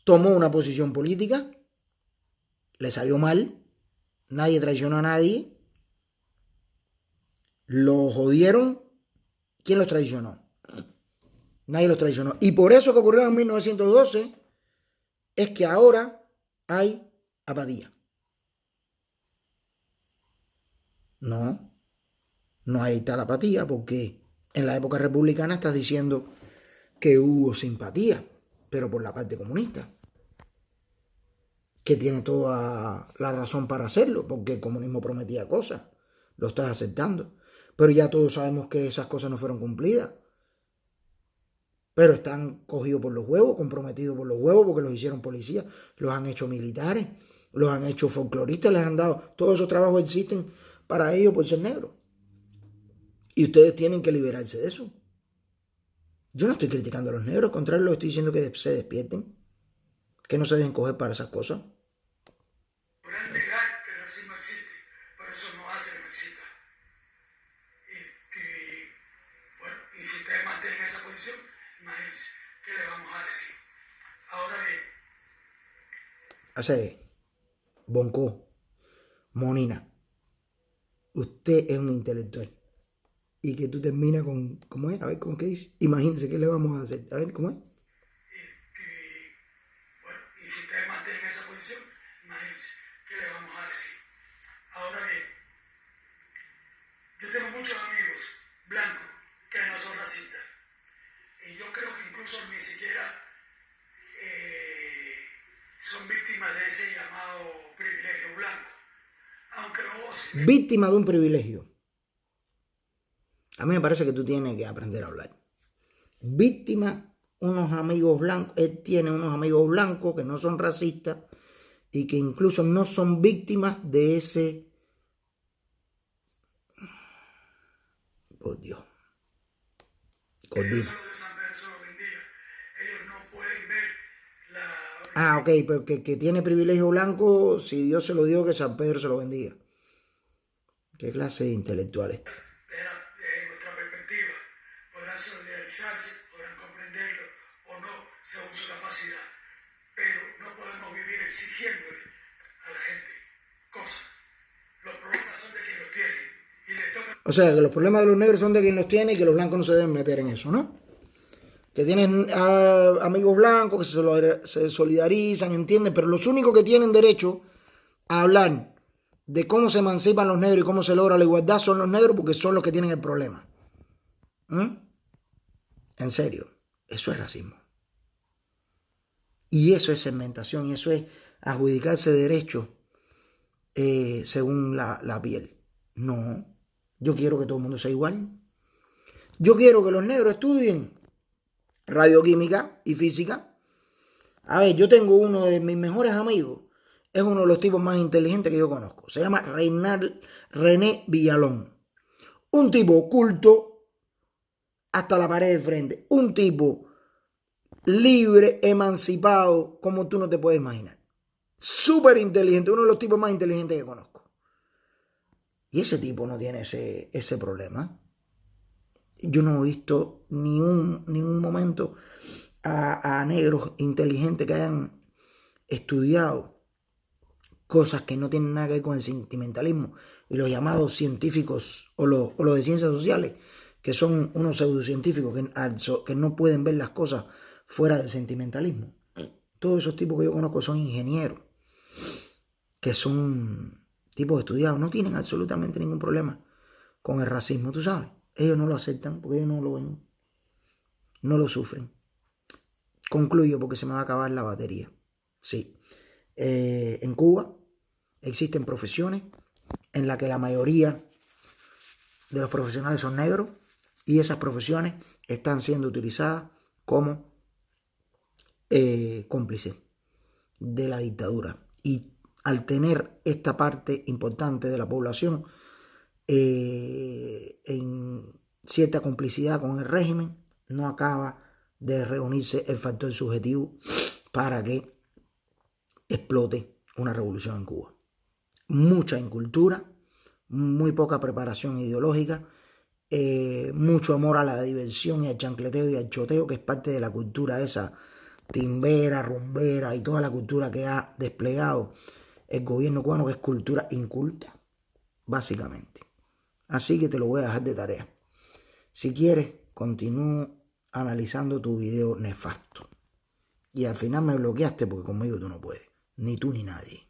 tomó una posición política, le salió mal, nadie traicionó a nadie, lo jodieron. ¿Quién los traicionó? Nadie los traicionó. Y por eso que ocurrió en 1912 es que ahora hay apatía. No hay tal apatía, porque en la época republicana estás diciendo que hubo simpatía, pero por la parte comunista, que tiene toda la razón para hacerlo, porque el comunismo prometía cosas, lo estás aceptando, pero ya todos sabemos que esas cosas no fueron cumplidas, pero están cogidos por los huevos, comprometidos por los huevos, porque los hicieron policías, los han hecho militares, los han hecho folcloristas, les han dado, todos esos trabajos existen para ellos por ser negros. Y ustedes tienen que liberarse de eso. Yo no estoy criticando a los negros, al contrario, estoy diciendo que se despierten, que no se dejen coger para esas cosas. Podrán negar que el racismo existe, pero eso no hace que no exista. Y si ustedes mantienen esa posición, imagínense, ¿qué le vamos a decir? Ahora bien. Hacer Bonco, Monina, usted es un intelectual. Y que tú terminas con, ¿cómo es? A ver, ¿cómo que dice? Imagínense, ¿qué le vamos a hacer? A ver, ¿cómo es? Y si ustedes mantienen esa posición, imagínense, ¿qué le vamos a decir? Ahora bien, yo tengo muchos amigos blancos que no son racistas. Y yo creo que incluso ni siquiera son víctimas de ese llamado privilegio blanco. Aunque lo gocen. Víctima de un privilegio. A mí me parece que tú tienes que aprender a hablar. Víctima, unos amigos blancos, él tiene unos amigos blancos que no son racistas y que incluso no son víctimas de ese... Oh, Dios. Ellos solo de San Pedro se lo bendiga. Ellos no pueden ver la... Ah, ok, pero que tiene privilegio blanco, si Dios se lo dio, que San Pedro se lo bendiga. ¿Qué clase de intelectual es? De nuestra perspectiva, podrán solidarizarse, podrán comprenderlo o no, según su capacidad. Pero no podemos vivir exigiéndole a la gente cosas. Los problemas son de quien los tiene y les toca... O sea, que los problemas de los negros son de quien los tiene y que los blancos no se deben meter en eso, ¿no? Que tienen amigos blancos que se solidarizan, ¿entienden? Pero los únicos que tienen derecho a hablar de cómo se emancipan los negros y cómo se logra la igualdad son los negros, porque son los que tienen el problema. En serio, eso es racismo. Y eso es segmentación, y eso es adjudicarse derechos según la piel. No, yo quiero que todo el mundo sea igual. Yo quiero que los negros estudien radioquímica y física. A ver, yo tengo uno de mis mejores amigos, es uno de los tipos más inteligentes que yo conozco. Se llama René Villalón. Un tipo culto hasta la pared de frente. Un tipo libre, emancipado, como tú no te puedes imaginar. Súper inteligente, uno de los tipos más inteligentes que conozco. Y ese tipo no tiene ese problema. Yo no he visto ni un momento a negros inteligentes que hayan estudiado cosas que no tienen nada que ver con el sentimentalismo y los llamados científicos o los de ciencias sociales, que son unos pseudocientíficos que no pueden ver las cosas fuera del sentimentalismo. Todos esos tipos que yo conozco son ingenieros, que son tipos estudiados, no tienen absolutamente ningún problema con el racismo, tú sabes. Ellos no lo aceptan porque ellos no lo ven, no lo sufren. Concluyo porque se me va a acabar la batería. Sí. En Cuba existen profesiones en las que la mayoría de los profesionales son negros y esas profesiones están siendo utilizadas como cómplices de la dictadura. Y al tener esta parte importante de la población en cierta complicidad con el régimen, no acaba de reunirse el factor subjetivo para que explote una revolución en Cuba. Mucha incultura, muy poca preparación ideológica, mucho amor a la diversión y al chancleteo y al choteo, que es parte de la cultura esa timbera, rumbera y toda la cultura que ha desplegado el gobierno cubano, que es cultura inculta, básicamente. Así que te lo voy a dejar de tarea. Si quieres, continúo analizando tu video nefasto. Y al final me bloqueaste porque conmigo tú no puedes. Ni tú ni nadie.